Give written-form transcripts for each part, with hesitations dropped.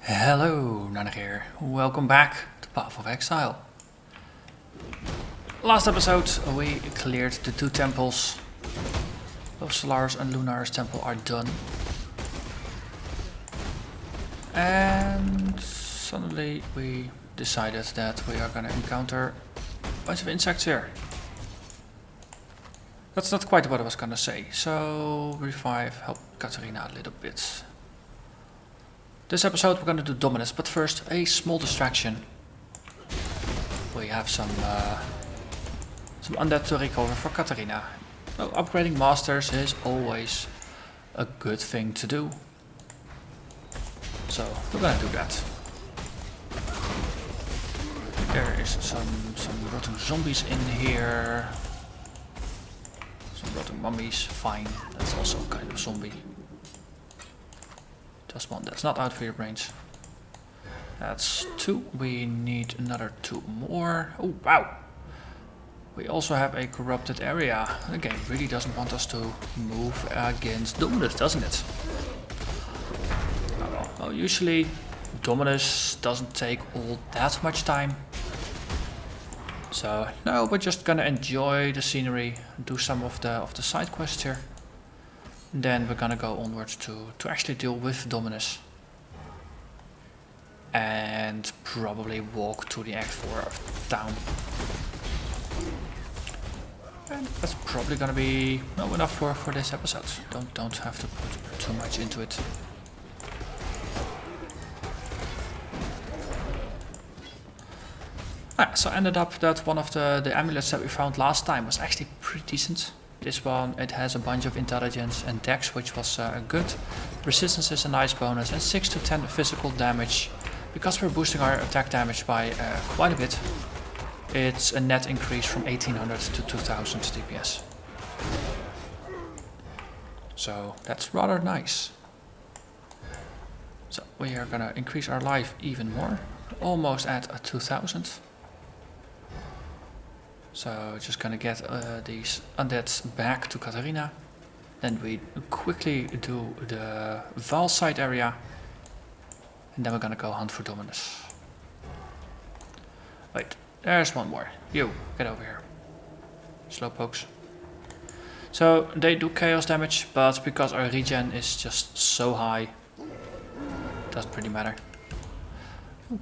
Hello, Narnach here. Welcome back to Path of Exile. Last episode we cleared the two temples. Both Solaris and Lunar's temple are done. And suddenly we decided that we are going to encounter a bunch of insects here. That's not quite what I was going to say. So revive, help Katarina a little bit. This episode we're going to do Dominus, but first a small distraction. We have some undead to recover for Katarina. So upgrading masters is always a good thing to do. So we're going to do that. There is some rotten zombies in here. Some rotten mummies, fine. That's also kind of zombie. Just one, that's not out for your brains. That's two. We need another two more. Oh, wow. We also have a corrupted area. The game really doesn't want us to move against Dominus, doesn't it? Well, usually Dominus doesn't take all that much time. So, no, we're just gonna enjoy the scenery, do some of the side quests here. Then we're gonna go onwards to actually deal with Dominus. And probably walk to the Act 4 town. And that's probably gonna be enough for this episode. Don't have to put too much into it. So ended up that one of the amulets that we found last time was actually pretty decent. This one, it has a bunch of intelligence and dex, which was good. Resistance is a nice bonus, and 6 to 10 physical damage. Because we're boosting our attack damage by quite a bit, it's a net increase from 1800 to 2000 DPS. So that's rather nice. So we are gonna increase our life even more, almost at 2000. So just gonna get these undeads back to Katarina. Then we quickly do the Val side area. And then we're gonna go hunt for Dominus. Wait, there's one more. You, get over here. Slowpokes. So they do chaos damage, but because our regen is just so high, doesn't really matter.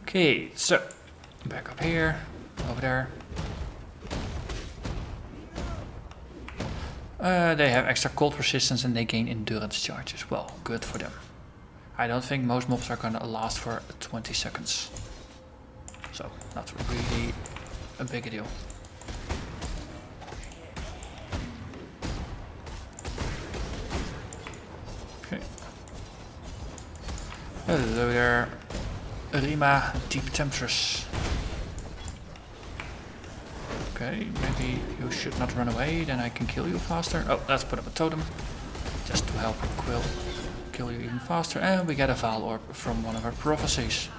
Okay, so back up here, over there. They have extra cold resistance and they gain endurance charges. Well, good for them. I don't think most mobs are gonna last for 20 seconds. So, not really a big deal. Okay. Hello there, Rima, Deep Temptress. Okay, maybe you should not run away, then I can kill you faster. Oh, let's put up a totem, just to help Quill kill you even faster. And we get a Val Orb from one of our prophecies.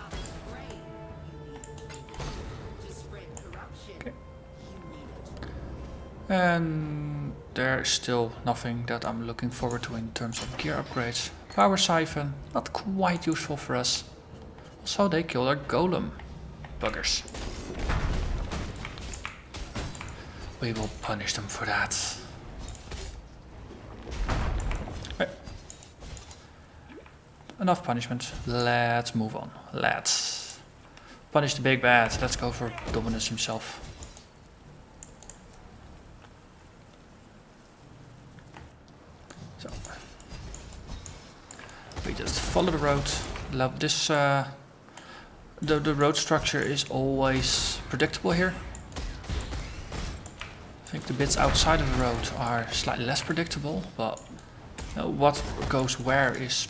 Okay. And there's still nothing that I'm looking forward to in terms of gear upgrades. Power Siphon, not quite useful for us. Also, they killed our Golem. Buggers. We will punish them for that. Okay. Enough punishment. Let's move on. Let's punish the big bad. Let's go for Dominus himself. So we just follow the road. Love this. The road structure is always predictable here. I think the bits outside of the road are slightly less predictable, but what goes where is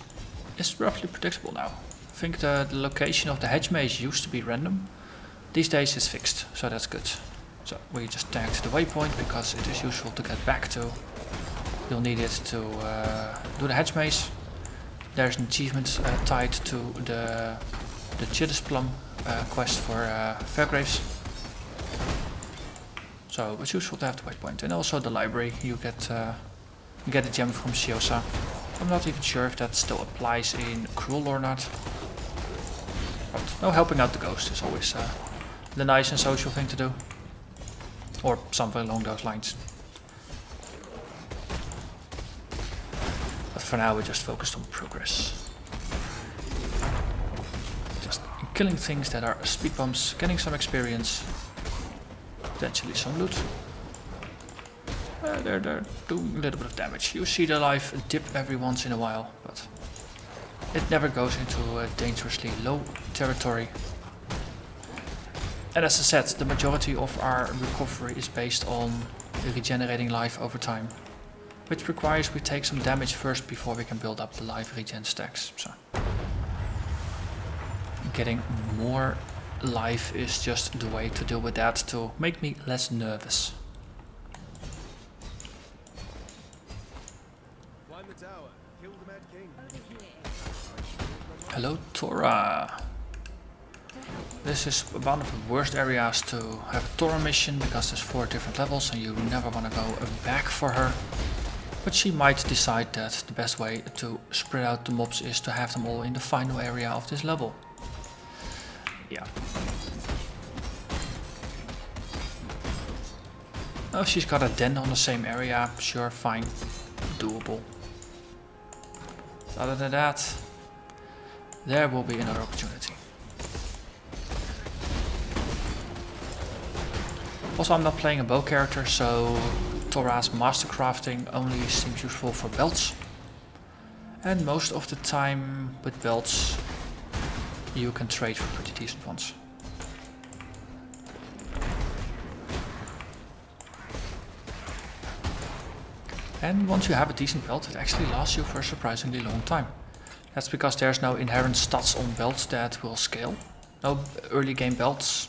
roughly predictable now. I think the location of the hedge maze used to be random. These days it's fixed, so that's good. So we just tagged the waypoint because it is useful to get back to. You'll need it to do the hedge maze. There's an achievement tied to the Chittis Plum quest for Fairgraves. So it's useful to have the waypoint. And also the library, you get a gem from Shiosa. I'm not even sure if that still applies in Cruel or not. But no, helping out the ghost is always the nice and social thing to do. Or something along those lines. But for now we're just focused on progress. Just killing things that are speed bumps, getting some experience, potentially some loot. They're doing a little bit of damage. You see the life dip every once in a while, but it never goes into a dangerously low territory. And as I said, the majority of our recovery is based on regenerating life over time, which requires we take some damage first before we can build up the life regen stacks. So getting more life is just the way to deal with that, to make me less nervous. Hello, Tora. This is one of the worst areas to have a Tora mission because there's 4 different levels and you never want to go back for her. But she might decide that the best way to spread out the mobs is to have them all in the final area of this level. Yeah. Oh, she's got a den on the same area. Sure, fine. Doable. Other than that, there will be another opportunity. Also, I'm not playing a bow character, so Tora's master crafting only seems useful for belts. And most of the time with belts you can trade for pretty decent ones. And once you have a decent belt, it actually lasts you for a surprisingly long time. That's because there's no inherent stats on belts that will scale. No early game belts,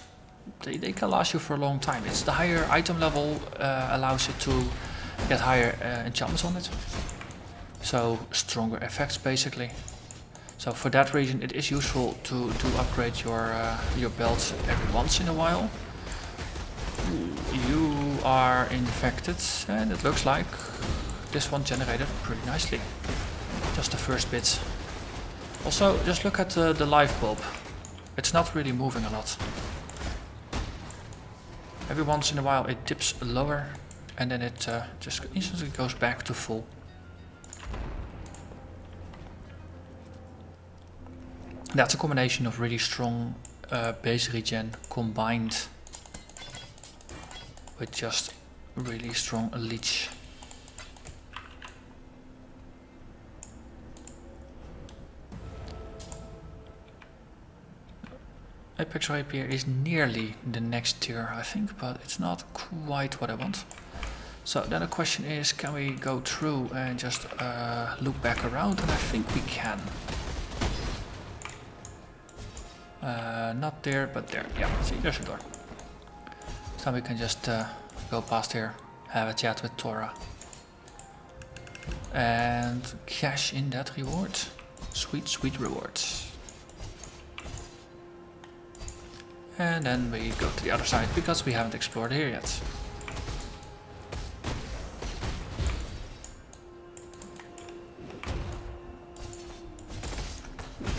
they can last you for a long time. It's the higher item level allows you to get higher enchantments on it. So stronger effects basically. So for that reason it is useful to upgrade your belt every once in a while. You are infected and it looks like this one generated pretty nicely. Just the first bit. Also, just look at the life bulb. It's not really moving a lot. Every once in a while it dips lower and then it just instantly goes back to full. That's a combination of really strong base regen combined with just really strong leech. Apex Rapier is nearly the next tier, I think, but it's not quite what I want. So then the question is, can we go through and just loop back around? And I think we can. Not there, but there. Yeah, see, there's a door. So we can just go past here, have a chat with Tora. And cash in that reward. Sweet, sweet reward. And then we go to the other side because we haven't explored here yet.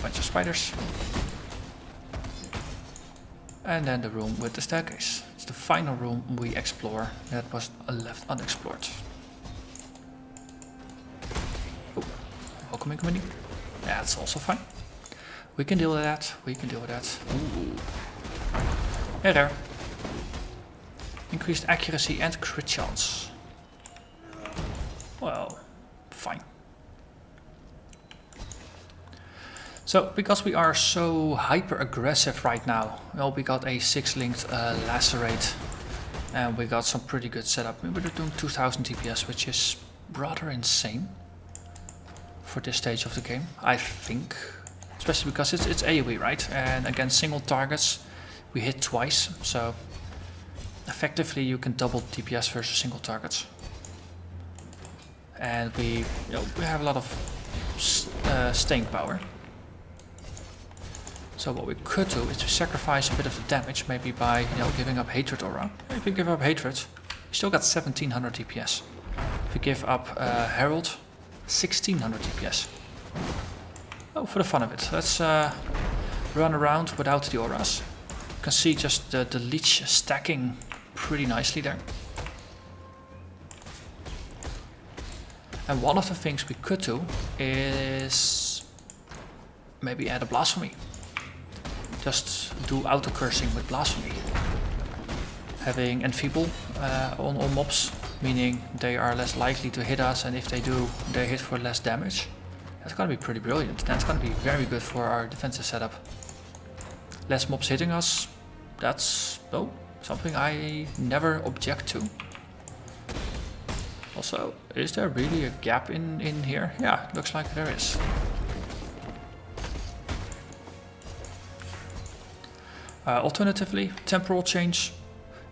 Bunch of spiders. And then the room with the staircase. It's the final room we explore that was left unexplored. Oh, welcoming committee. That's also fine. We can deal with that. We can deal with that. Ooh. Hey there. Increased accuracy and crit chance. Well, fine. So, because we are so hyper aggressive right now, well, we got a 6-linked Lacerate and we got some pretty good setup. We were doing 2000 DPS, which is rather insane for this stage of the game, I think. Especially because it's AoE, right? And against single targets, we hit twice, so effectively you can double DPS versus single targets. And we have a lot of staying power. So what we could do is to sacrifice a bit of the damage, maybe by giving up Hatred Aura. If we give up Hatred, we still got 1700 DPS. If we give up Herald, 1600 DPS. Oh, for the fun of it, let's run around without the auras. You can see just the leech stacking pretty nicely there. And one of the things we could do is maybe add a blasphemy. Just do auto cursing with blasphemy. Having Enfeeble on all mobs, meaning they are less likely to hit us, and if they do, they hit for less damage. That's gonna be pretty brilliant. That's gonna be very good for our defensive setup. Less mobs hitting us, that's something I never object to. Also, is there really a gap in here? Yeah, looks like there is. Alternatively, temporal change.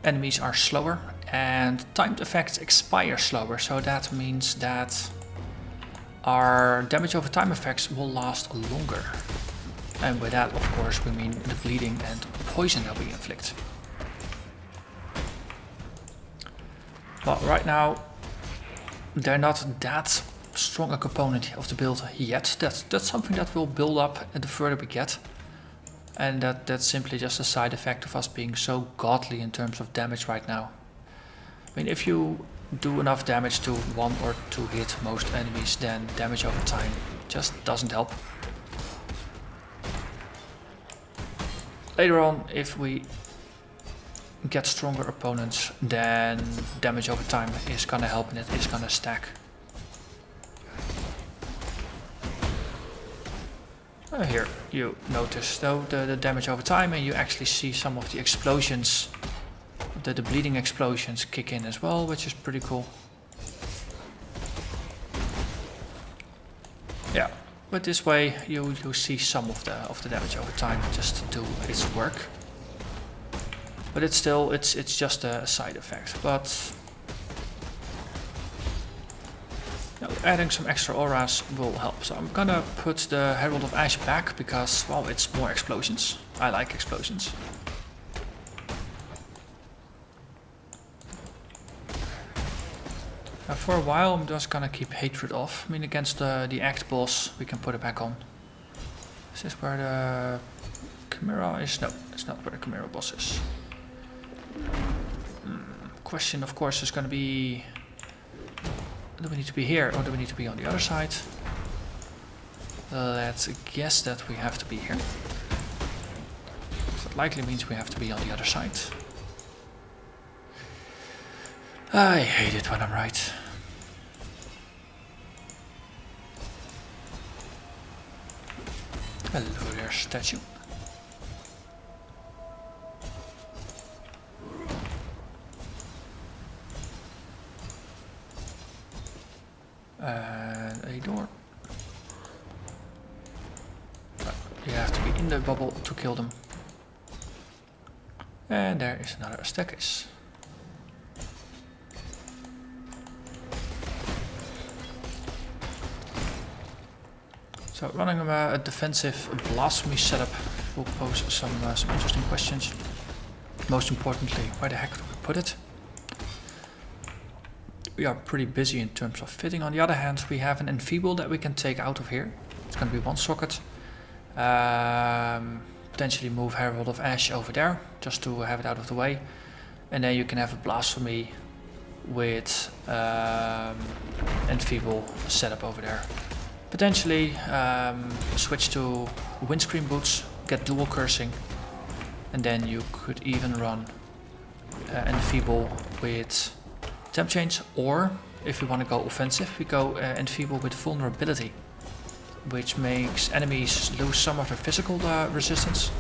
Enemies are slower and timed effects expire slower, so that means that our damage over time effects will last longer. And with that, of course, we mean the bleeding and poison that we inflict. But right now, they're not that strong a component of the build yet. That's something that will build up the further we get. And that's simply just a side effect of us being so godly in terms of damage right now. I mean, if you do enough damage to 1 or 2 hit most enemies, then damage over time just doesn't help. Later on, if we get stronger opponents, then damage over time is gonna help and it is gonna stack. Here you notice though the damage over time, and you actually see some of the explosions, the bleeding explosions kick in as well, which is pretty cool. Yeah, but this way you see some of the damage over time just to do its work. But it's still it's just a side effect. But adding some extra auras will help. So I'm gonna put the Herald of Ash back because, well, it's more explosions. I like explosions. For a while I'm just gonna keep Hatred off. I mean, against the Act boss we can put it back on. Is this where the Chimera is? No, it's not where the Chimera boss is. Question, of course, is gonna be, do we need to be here or do we need to be on the other side? Let's guess that we have to be here. So that likely means we have to be on the other side. I hate it when I'm right. Hello there, statue. And a door. You have to be in the bubble to kill them. And there is another staircase. So running a defensive blasphemy setup will pose some interesting questions. Most importantly, where the heck do we put it? We are pretty busy in terms of fitting. On the other hand, we have an Enfeeble that we can take out of here. It's going to be one socket. Potentially move Herald of Ash over there, just to have it out of the way. And then you can have a Blasphemy with Enfeeble setup over there. Potentially switch to Windscreen Boots, get dual cursing. And then you could even run Enfeeble with Temp Change, or if we want to go offensive, we go Enfeeble with Vulnerability, which makes enemies lose some of their physical resistance,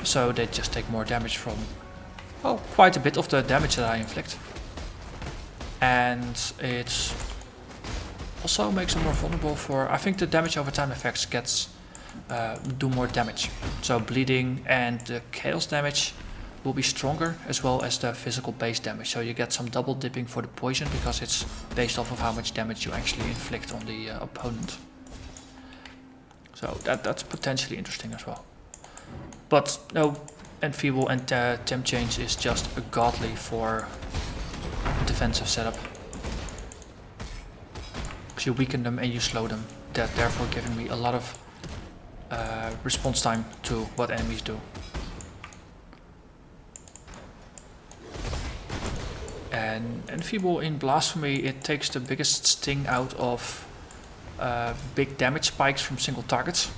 so they just take more damage from, well, quite a bit of the damage that I inflict. And it also makes them more vulnerable for, I think the damage over time effects do more damage. So bleeding and the chaos damage will be stronger, as well as the physical base damage. So you get some double dipping for the poison because it's based off of how much damage you actually inflict on the opponent. So that's potentially interesting as well. But no, Enfeeble and Temp Change is just a godly for a defensive setup. Because you weaken them and you slow them, that therefore giving me a lot of response time to what enemies do. And Enfeeble in Blasphemy, it takes the biggest sting out of big damage spikes from single targets,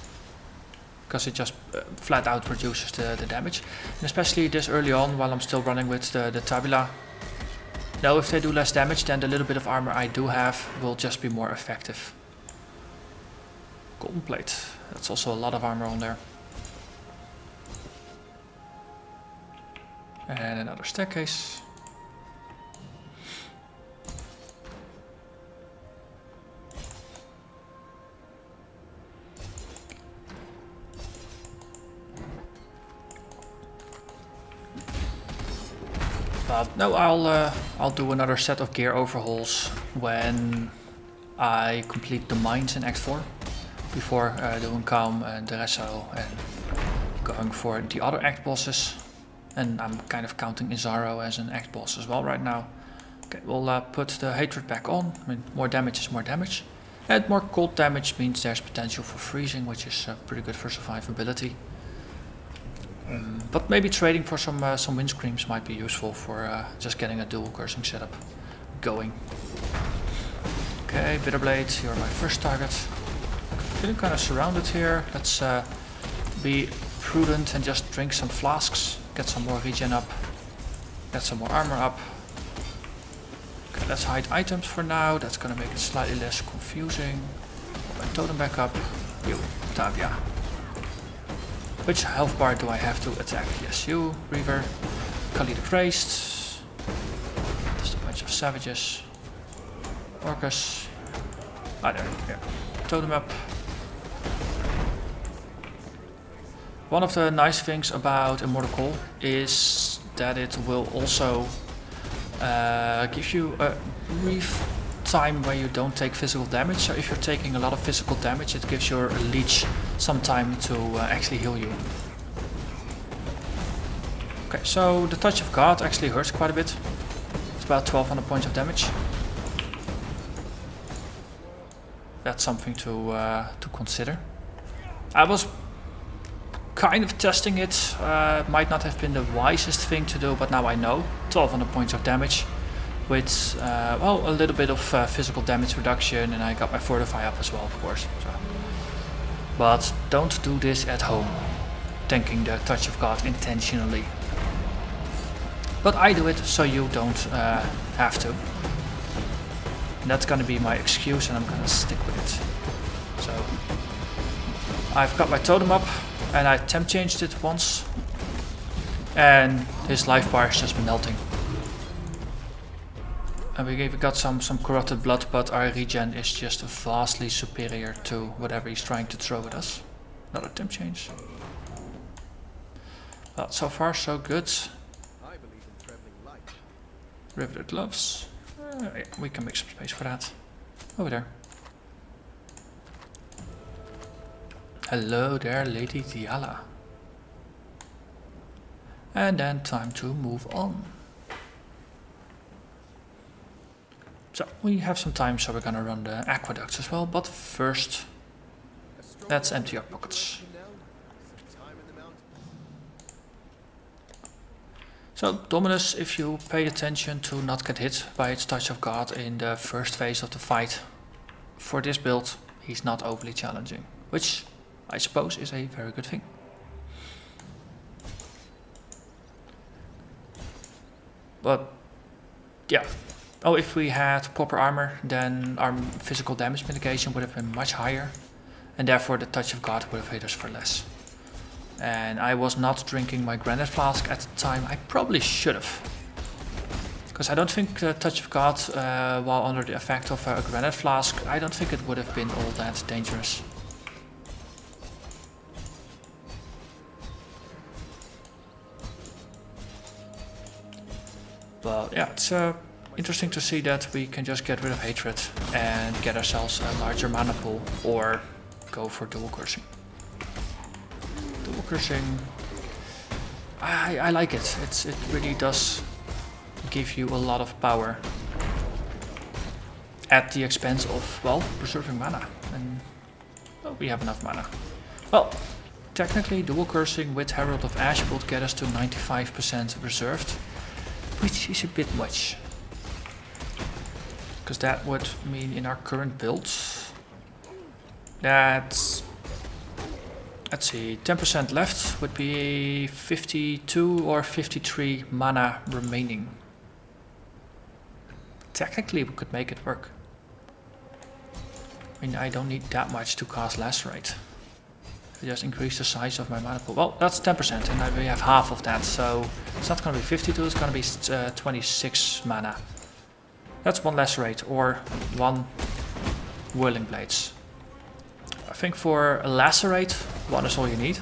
because it just flat out reduces the damage. And especially this early on, while I'm still running with the Tabula. Now if they do less damage, then the little bit of armor I do have will just be more effective. Golden plate, that's also a lot of armor on there. And another staircase. No, I'll do another set of gear overhauls when I complete the mines in Act 4, before doing Calm and Resso and going for the other Act bosses. And I'm kind of counting Izaro as an Act boss as well right now. Okay, we'll put the Hatred back on. I mean, more damage is more damage. And more cold damage means there's potential for freezing, which is pretty good for survivability. But maybe trading for some windscreens might be useful for just getting a dual cursing setup going. Okay, Bitterblade, you're my first target. Feeling kind of surrounded here. Let's be prudent and just drink some flasks. Get some more regen up. Get some more armor up. Okay, let's hide items for now. That's gonna make it slightly less confusing. Put my totem back up. You, Tavia. Which health bar do I have to attack? Yes, you, Reaver. Kali the Crazed. Just a bunch of savages. Orcus. Ah, there, yeah. Totem up. One of the nice things about Immortal Call is that it will also give you a brief time where you don't take physical damage. So if you're taking a lot of physical damage, it gives your leech some time to actually heal you. Okay, so the Touch of God actually hurts quite a bit. It's about 1200 points of damage. That's something to consider. I was kind of testing it. Might not have been the wisest thing to do, but now I know. 1200 points of damage with well, a little bit of physical damage reduction, and I got my Fortify up as well, of course. So. But don't do this at home, tanking the Touch of God intentionally. But I do it so you don't have to. And that's gonna be my excuse, and I'm gonna stick with it. So I've got my totem up, and I temp changed it once, and his life bar is just melting. And we got some corrupted blood, but our regen is just vastly superior to whatever he's trying to throw at us. Another temp change. Well, so far so good. Riveted gloves. Yeah, we can make some space for that. Over there. Hello there, Lady Diala. And then time to move on. So we have some time, so we're gonna run the aqueducts as well, but first let's empty our pockets. So Dominus, if you pay attention to not get hit by its Touch of God in the first phase of the fight, for this build he's not overly challenging, which I suppose is a very good thing. But yeah. Oh, if we had proper armor, then our physical damage mitigation would have been much higher, and therefore the Touch of God would have hit us for less. And I was not drinking my Granite Flask at the time. I probably should have. Because I don't think the Touch of God, while under the effect of a Granite Flask, I don't think it would have been all that dangerous. But yeah, it's interesting to see that we can just get rid of Hatred and get ourselves a larger mana pool, or go for dual cursing. Dual cursing, I like it. It really does give you a lot of power at the expense of, well, preserving mana. And well, we have enough mana. Well, technically dual cursing with Herald of Ash would get us to 95% reserved, which is a bit much. Because that would mean in our current builds, that's, let's see, 10% left would be 52 or 53 mana remaining. Technically we could make it work. I mean, I don't need that much to cast Lacerate. I just increase the size of my mana pool. Well, that's 10% and we have half of that, so it's not going to be 52, it's going to be 26 mana. That's one Lacerate or one Whirling Blades. I think for a Lacerate, one is all you need.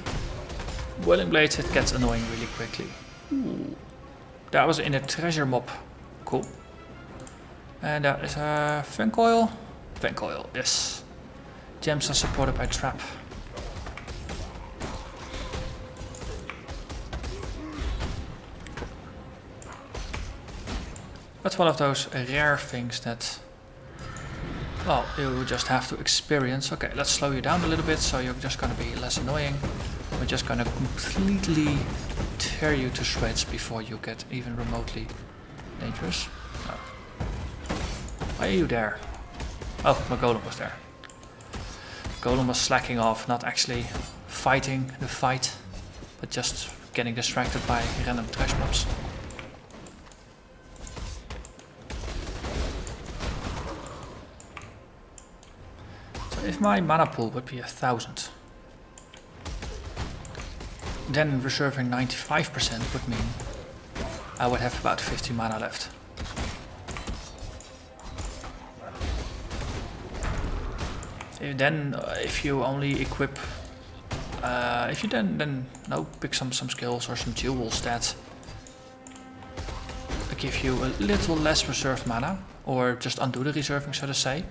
Whirling Blades, it gets annoying really quickly. Ooh. That was in a treasure mob. Cool. And that is a Vancoil. Vancoil, yes. Gems are supported by Trap. That's one of those rare things that, well, you just have to experience. Okay, let's slow you down a little bit so you're just going to be less annoying. We're just going to completely tear you to shreds before you get even remotely dangerous. Oh. Why are you there? Oh, my golem was there. Golem was slacking off, not actually fighting the fight, but just getting distracted by random trash mobs. So if my mana pool would be 1000, then reserving 95% would mean I would have about 50 mana left. Then if you only equip, if you then pick some skills or some jewels that give you a little less reserved mana, or just undo the reserving, so to say,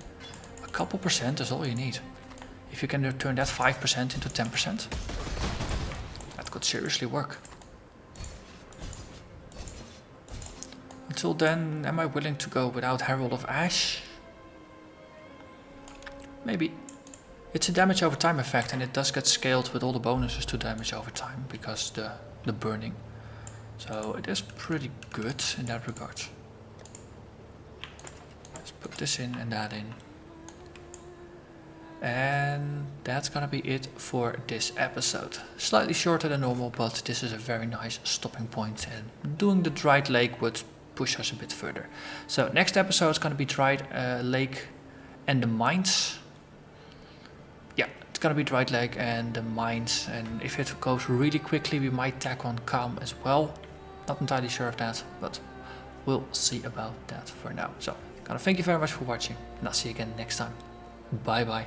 a couple percent is all you need. If you can turn that 5% into 10%, that could seriously work. Until then, am I willing to go without Herald of Ash? Maybe. It's a damage over time effect, and it does get scaled with all the bonuses to damage over time because the burning. So it is pretty good in that regard. Let's put this in and that in. And that's gonna be it for this episode. Slightly shorter than normal, but this is a very nice stopping point, and doing the Dried Lake would push us a bit further. So next episode is gonna be Dried Lake and the Mines. Yeah, it's gonna be Dried Lake and the Mines, and if it goes really quickly we might tack on Calm as well. Not entirely sure of that, but we'll see about that for now. So, gonna thank you very much for watching, and I'll see you again next time. Bye bye.